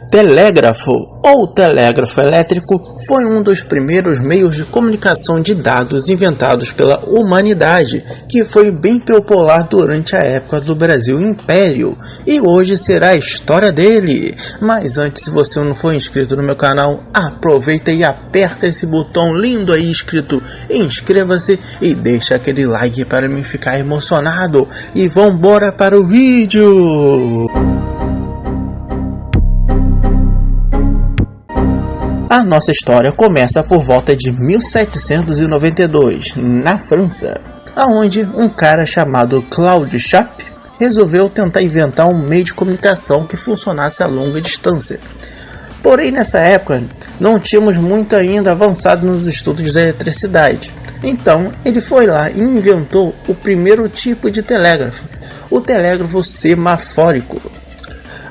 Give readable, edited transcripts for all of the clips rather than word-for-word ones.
Telégrafo ou telégrafo elétrico foi um dos primeiros meios de comunicação de dados inventados pela humanidade, que foi bem popular durante a época do Brasil Império, e hoje será a história dele. Mas antes, se você não for inscrito no meu canal, aproveita e aperta esse botão lindo aí escrito inscreva-se e deixa aquele like para me ficar emocionado, e vambora para o vídeo! A nossa história começa por volta de 1792, na França, onde um cara chamado Claude Chappe resolveu tentar inventar um meio de comunicação que funcionasse a longa distância. Porém, nessa época, não tínhamos muito ainda avançado nos estudos da eletricidade. Então, ele foi lá e inventou o primeiro tipo de telégrafo, o telégrafo semafórico,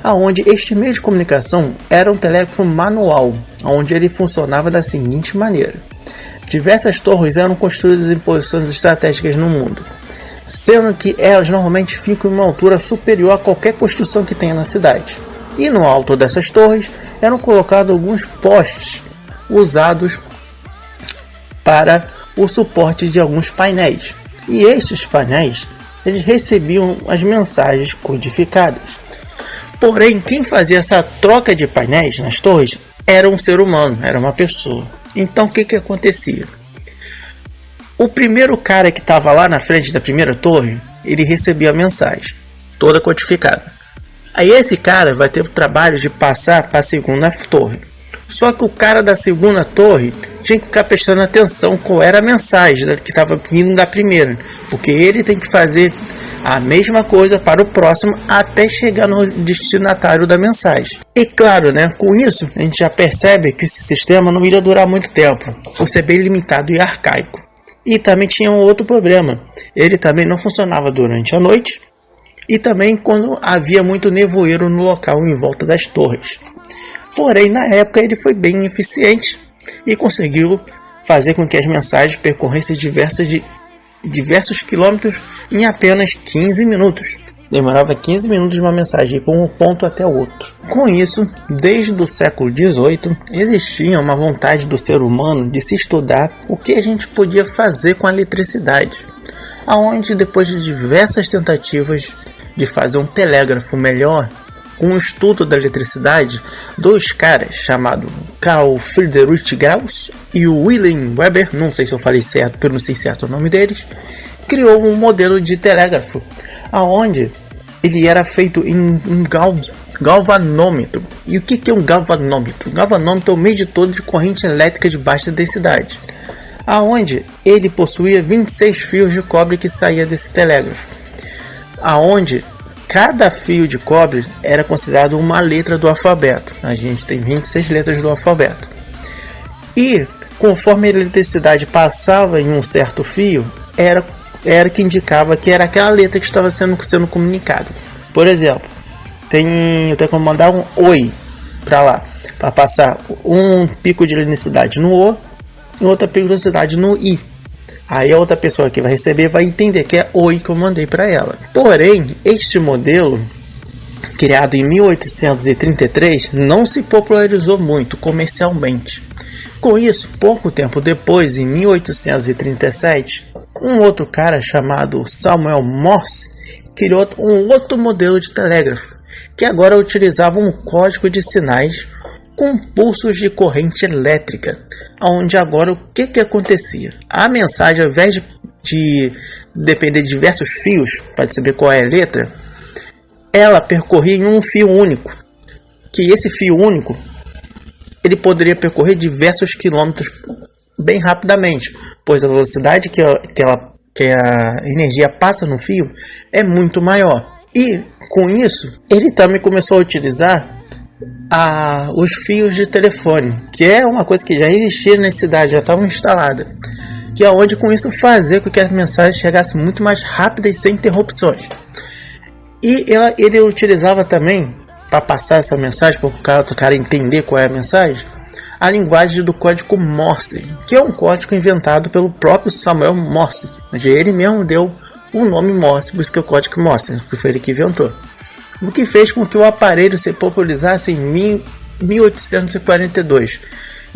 onde este meio de comunicação era um telégrafo manual, onde ele funcionava da seguinte maneira: diversas torres eram construídas em posições estratégicas no mundo, sendo que elas normalmente ficam em uma altura superior a qualquer construção que tenha na cidade. E no alto dessas torres eram colocados alguns postes usados para o suporte de alguns painéis. E estes painéis, eles recebiam as mensagens codificadas. Porém, quem fazia essa troca de painéis nas torres era um ser humano, era uma pessoa. Então, o que acontecia? O primeiro cara que estava lá na frente da primeira torre, ele recebia a mensagem, toda codificada. Aí esse cara vai ter o trabalho de passar para a segunda torre. Só que o cara da segunda torre tinha que ficar prestando atenção qual era a mensagem que estava vindo da primeira, porque ele tem que fazer a mesma coisa para o próximo até chegar no destinatário da mensagem. E claro, com isso a gente já percebe que esse sistema não iria durar muito tempo, por ser bem limitado e arcaico. E também tinha um outro problema: ele também não funcionava durante a noite e também quando havia muito nevoeiro no local em volta das torres. Porém, na época ele foi bem eficiente e conseguiu fazer com que as mensagens percorressem diversos quilômetros em apenas 15 minutos. Demorava 15 minutos de uma mensagem ir para um ponto até o outro. Com isso, desde o século XVIII, existia uma vontade do ser humano de se estudar o que a gente podia fazer com a eletricidade, aonde depois de diversas tentativas de fazer um telégrafo melhor, com o estudo da eletricidade, dois caras chamados Carl Friedrich Gauss e o Wilhelm Weber, não sei se eu falei certo, pronunciei certo o nome deles, criou um modelo de telégrafo, aonde ele era feito em um galvanômetro. E o que é um galvanômetro? Um galvanômetro é um medidor de corrente elétrica de baixa densidade, aonde ele possuía 26 fios de cobre que saía desse telégrafo, aonde cada fio de cobre era considerado uma letra do alfabeto. A gente tem 26 letras do alfabeto. E conforme a eletricidade passava em um certo fio, era que indicava que era aquela letra que estava sendo comunicada. Por exemplo, eu tenho que mandar um oi para lá, para passar um pico de eletricidade no O e outra pico de eletricidade no I. Aí a outra pessoa que vai receber vai entender que é oi que eu mandei para ela. Porém, este modelo, criado em 1833, não se popularizou muito comercialmente. Com isso, pouco tempo depois, em 1837, um outro cara chamado Samuel Morse criou um outro modelo de telégrafo, que agora utilizava um código de sinais com pulsos de corrente elétrica, onde agora o que acontecia? A mensagem, ao invés de depender de diversos fios para saber qual é a letra, ela percorria em um fio único, que esse fio único ele poderia percorrer diversos quilômetros bem rapidamente, pois a velocidade que a energia passa no fio é muito maior. E com isso ele também começou a utilizar os fios de telefone, que é uma coisa que já existia na cidade, já estava instalada, que é onde com isso fazer com que as mensagens chegassem muito mais rápidas e sem interrupções. E ele utilizava também, para passar essa mensagem, para o cara entender qual é a mensagem, a linguagem do código Morse, que é um código inventado pelo próprio Samuel Morse, onde ele mesmo deu o nome Morse, por isso que é o código Morse, que foi ele que inventou. O que fez com que o aparelho se popularizasse em 1842,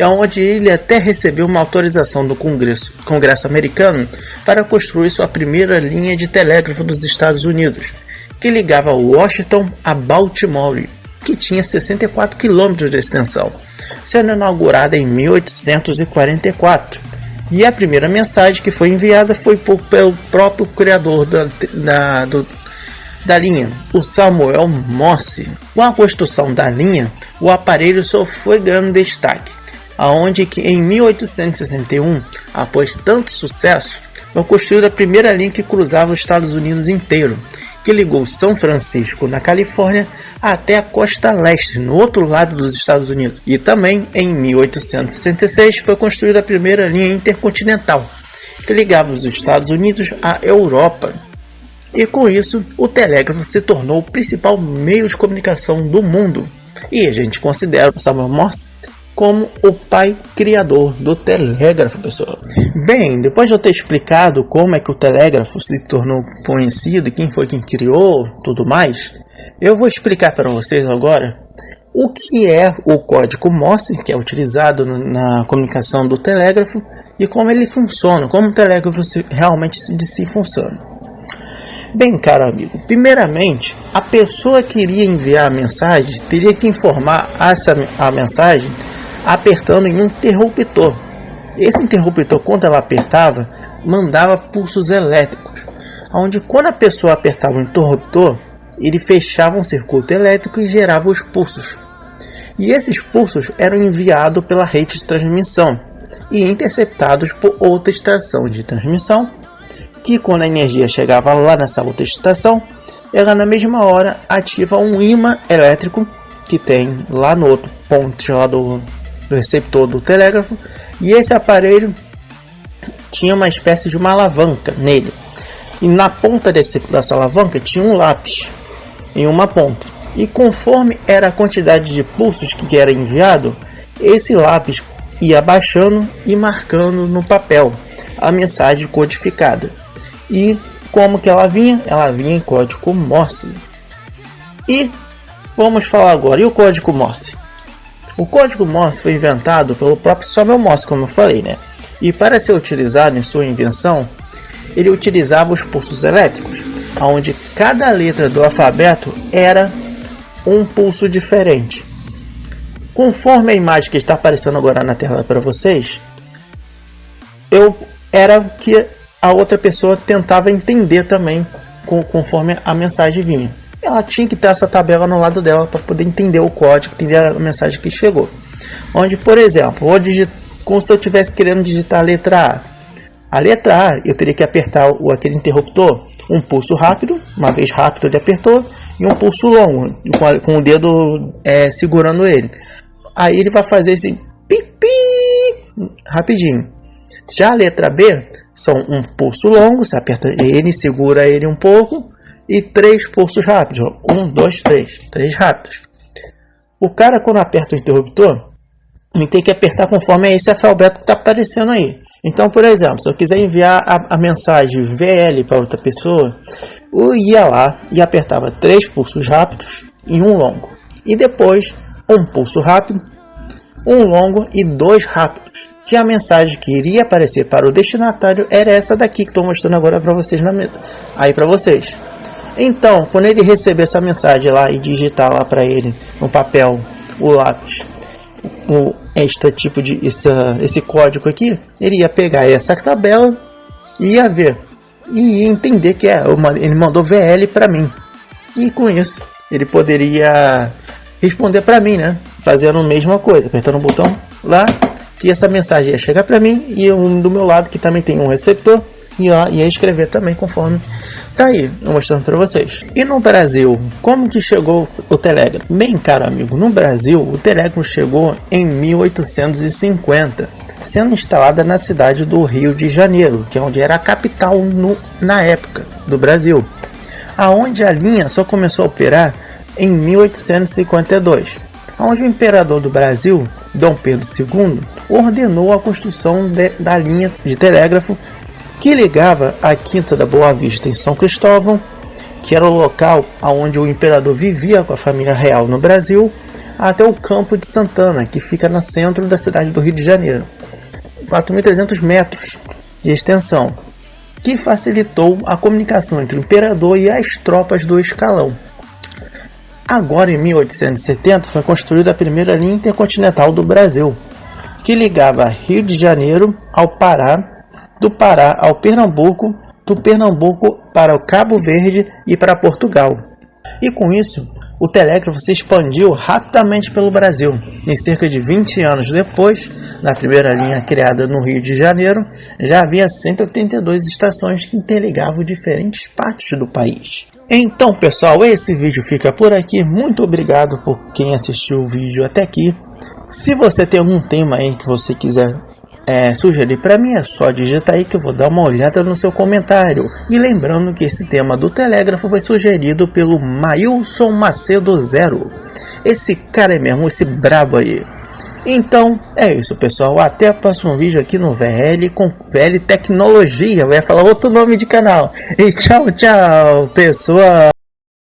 onde ele até recebeu uma autorização do Congresso americano para construir sua primeira linha de telégrafo dos Estados Unidos, que ligava Washington a Baltimore, que tinha 64 quilômetros de extensão, sendo inaugurada em 1844. E a primeira mensagem que foi enviada foi pelo próprio criador da linha, o Samuel Morse. Com a construção da linha, o aparelho só foi ganhando destaque, aonde que em 1861, após tanto sucesso, foi construída a primeira linha que cruzava os Estados Unidos inteiro, que ligou São Francisco, na Califórnia, até a costa leste, no outro lado dos Estados Unidos. E também, em 1866, foi construída a primeira linha intercontinental, que ligava os Estados Unidos à Europa. E com isso, o telégrafo se tornou o principal meio de comunicação do mundo. E a gente considera o Samuel Morse como o pai criador do telégrafo, pessoal. Bem, depois de eu ter explicado como é que o telégrafo se tornou conhecido, quem foi quem criou, tudo mais, eu vou explicar para vocês agora o que é o código Morse, que é utilizado na comunicação do telégrafo, e como ele funciona, como o telégrafo realmente funciona. Bem, caro amigo, primeiramente, a pessoa que iria enviar a mensagem teria que informar a mensagem apertando em um interruptor. Esse interruptor, quando ela apertava, mandava pulsos elétricos, onde quando a pessoa apertava o interruptor, ele fechava um circuito elétrico e gerava os pulsos. E esses pulsos eram enviados pela rede de transmissão e interceptados por outra estação de transmissão, que quando a energia chegava lá nessa outra estação, ela na mesma hora ativa um ímã elétrico que tem lá no outro ponto lá do receptor do telégrafo, e esse aparelho tinha uma espécie de uma alavanca nele, e na ponta dessa alavanca tinha um lápis em uma ponta, e conforme era a quantidade de pulsos que era enviado, esse lápis ia baixando e marcando no papel a mensagem codificada. E como que ela vinha? Ela vinha em código Morse. E vamos falar agora, e o código Morse? O código Morse foi inventado pelo próprio Samuel Morse, como eu falei, né? E para ser utilizado em sua invenção, ele utilizava os pulsos elétricos, onde cada letra do alfabeto era um pulso diferente. Conforme a imagem que está aparecendo agora na tela para vocês, era que a outra pessoa tentava entender também conforme a mensagem vinha. Ela tinha que ter essa tabela no lado dela para poder entender o código, entender a mensagem que chegou. Onde, por exemplo, como se eu estivesse querendo digitar a letra A. A letra A, eu teria que apertar aquele interruptor, um pulso rápido, uma vez rápido ele apertou, e um pulso longo, com o dedo segurando ele. Aí ele vai fazer esse pipi rapidinho. Já a letra B, são um pulso longo, você aperta ele, segura ele um pouco, e 3 pulsos rápidos, 1, 2, 3, 3 rápidos. O cara, quando aperta o interruptor, ele tem que apertar conforme esse alfabeto que está aparecendo aí. Então, por exemplo, se eu quiser enviar a mensagem VL para outra pessoa, eu ia lá e apertava 3 pulsos rápidos e 1 longo. E depois, um pulso rápido, 1 longo e 2 rápidos. Que a mensagem que iria aparecer para o destinatário era essa daqui que estou mostrando agora para vocês aí para vocês. Então, quando ele receber essa mensagem lá e digitar lá para ele no papel, o lápis, esse código aqui, ele ia pegar essa tabela e ia ver e ia entender que ele mandou VL para mim. E com isso, ele poderia responder para mim, né? Fazendo a mesma coisa, apertando o botão lá, que essa mensagem ia chegar para mim, e do meu lado, que também tem um receptor, ia escrever também conforme tá aí, eu mostrando para vocês. E no Brasil, como que chegou o telégrafo? Bem, caro amigo, no Brasil o telégrafo chegou em 1850, sendo instalada na cidade do Rio de Janeiro, que é onde era a capital na época do Brasil, aonde a linha só começou a operar em 1852, onde o imperador do Brasil, Dom Pedro II, ordenou a construção da linha de telégrafo que ligava a Quinta da Boa Vista em São Cristóvão, que era o local onde o imperador vivia com a família real no Brasil, até o Campo de Santana, que fica no centro da cidade do Rio de Janeiro. 4.300 metros de extensão, que facilitou a comunicação entre o imperador e as tropas do escalão. Agora, em 1870, foi construída a primeira linha intercontinental do Brasil, que ligava Rio de Janeiro ao Pará, do Pará ao Pernambuco, do Pernambuco para o Cabo Verde e para Portugal. E com isso, o telégrafo se expandiu rapidamente pelo Brasil. Em cerca de 20 anos depois, na primeira linha criada no Rio de Janeiro, já havia 182 estações que interligavam diferentes partes do país. Então, pessoal, esse vídeo fica por aqui. Muito obrigado por quem assistiu o vídeo até aqui. Se você tem algum tema aí que você quiser sugerir para mim, é só digitar aí que eu vou dar uma olhada no seu comentário. E lembrando que esse tema do telégrafo foi sugerido pelo Mailson Macedo Zero. Esse cara é mesmo, esse brabo aí. Então, é isso, pessoal. Até o próximo vídeo aqui no VL com VL Tecnologia. Eu ia falar outro nome de canal. E tchau, tchau, pessoal.